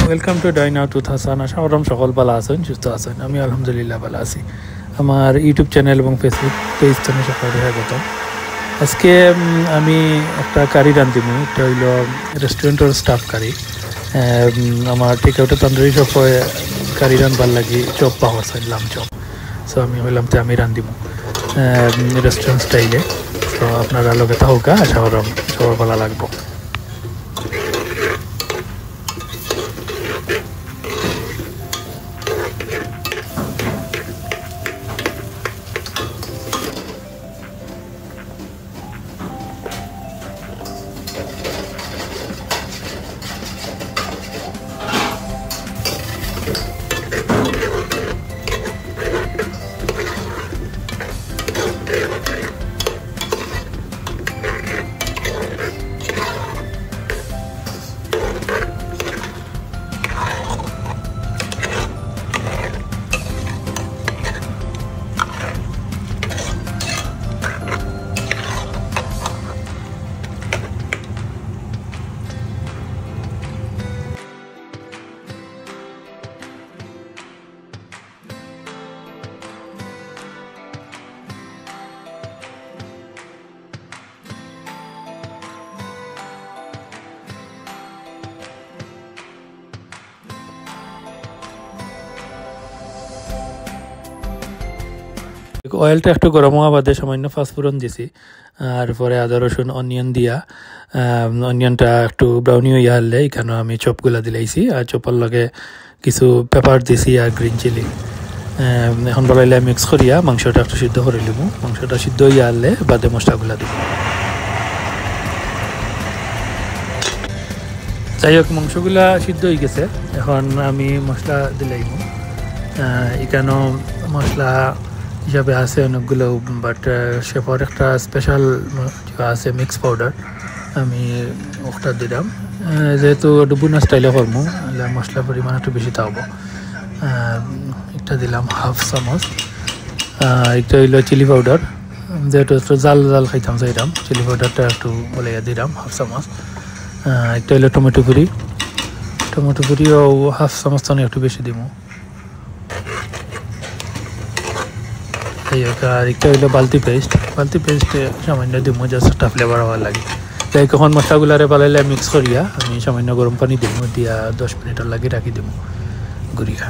Welcome to dine out with Hasan. আশা করম সকল ভালো আছেন, সুস্থ আছেন। আমি আলহামদুলিল্লাহ ভালো আছি। আমার ইউটিউব চ্যানেল এবং ফেসবুক পেজ থেকে সকলকে স্বাগতম। আজকে আমি একটা কারি রাঁধিব। এটা হইল রেস্টুরেন্টের স্টাফ কারি। আমার ঠিক একটা তন্দুরি শপ কারি রাঁধবার লাগি চপ পাওয়া চাইলাম চপ। সো আমি হইলাম তো আমি রাঁধিব রেস্টুরেন্ট স্টাইলে। সো আপনারা লগে থাকা, আশা করম সবার ভালো লাগবো। অয়েলটা একটু গরম হওয়া বাদে সামান্য ফাঁসফোড়ন দিছি, আর পরে আদা রসুন অনিয়ন দিয়া অনিয়নটা একটু ব্রাউনি হইয়া হারলে এখানে আমি চপগুলা দিলাইছি, আর চপের লগে কিছু পেপার দিছি আর গ্রিন চিলি। এখন বলাইলে মিক্স করিয়া মাংসটা একটু সিদ্ধ করে লিব। মাংসটা সিদ্ধ হইয়া হারলে বাদে মশলাগুলা দিব। যাই হোক, মাংসগুলা সিদ্ধ হয়ে গেছে। এখন আমি মশলা দিলাইব। এখানেও মশলা হিসাবে আছে অনেকগুলো, বাট শেফর একটা স্পেশাল আছে মিক্স পাউডার, আমি ওটা দিলাম। যেহেতু ডুবুনা স্টাইলে করবো, মশলার পরিমাণ একটু বেশি থাকবো। একটা দিলাম হাফ চামচ। একটা হইল চিলি পাউডার, যেহেতু একটু জাল জাল খাইতাম চাইতাম, চিলি পাউডারটা একটু বলাইয়া দিলাম হাফ চামচ। একটা হইল টমেটো পুরি, টমেটো পুরিও হাফ চামচ তো একটু বেশি দিব। আর একটা হইলো বালতি পেস্ট সামান্য দিব, জাস্ট একটা ফ্লেভার হওয়ার লাগে। তাই কখন মশলাগুলারে পালাইলে মিক্স করিয়া আমি সামান্য গরম পানি দিব, দিয়া 10 মিনিটের লাগে রাখি দিব গুড়িয়া।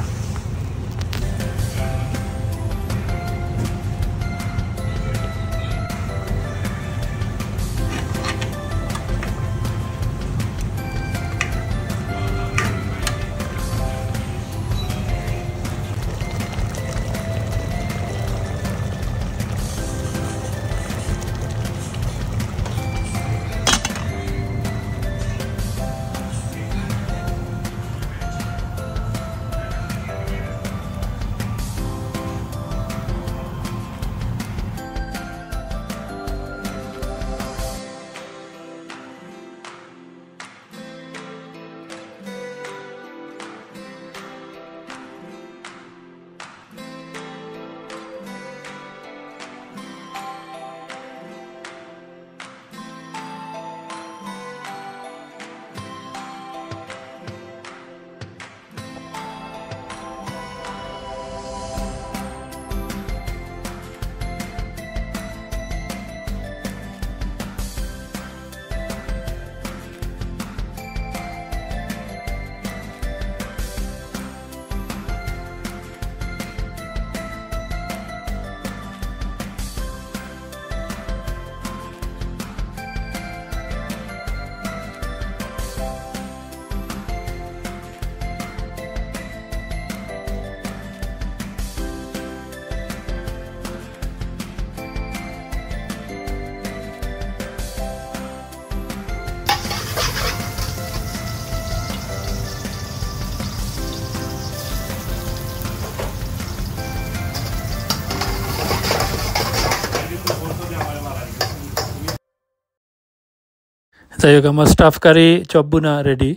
যাই হোক, আমার স্টাফ কারি চপ বুনা রেডি।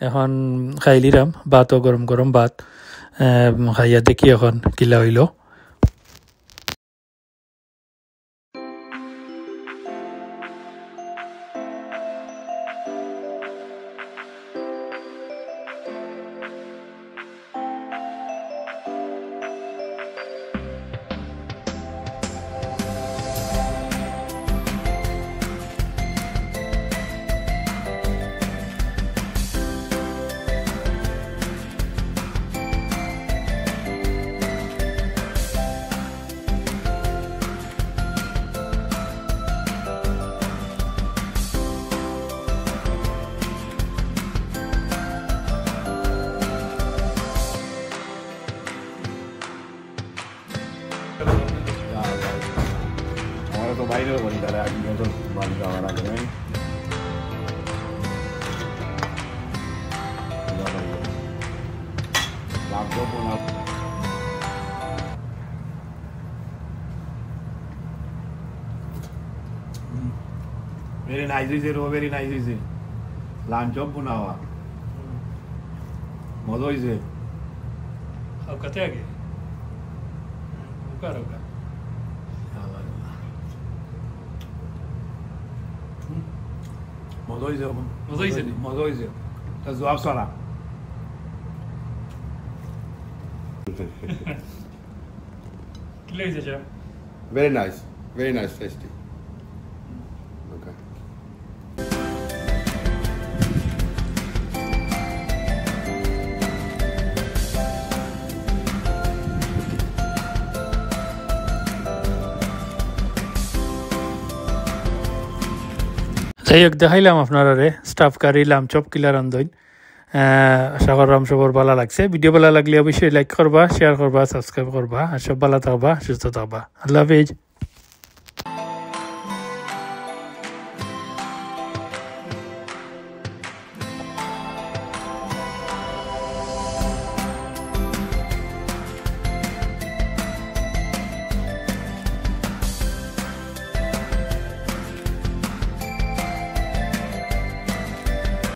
এখন খাইলিরাম ভাতও গরম গরম ভাত, খাইয়া দেখি এখন কিলা হইল। বাইরেও বলি তাহলে আগে তো বাড়ি যাওয়ার আগে very nice is it? Very nice is it? Lunch of Punawa. Modo is it? How cut again? Ukaruka. Modo is it? Modo is it? Modo is it? That's the Apsara. Very nice. Very nice, tasty. Okay. যাই হোক দেখাইলাম আপনারা staff কারি লাম chop কিলা রান্ধইন আশা করলাম সবার ভালো লাগছে ভিডিও ভালো লাগলে অবশ্যই লাইক করবা শেয়ার করবা সাবস্ক্রাইব করবা আর সব ভালো থাকবা সুস্থ থাকবা আল্লাহ হাফেজ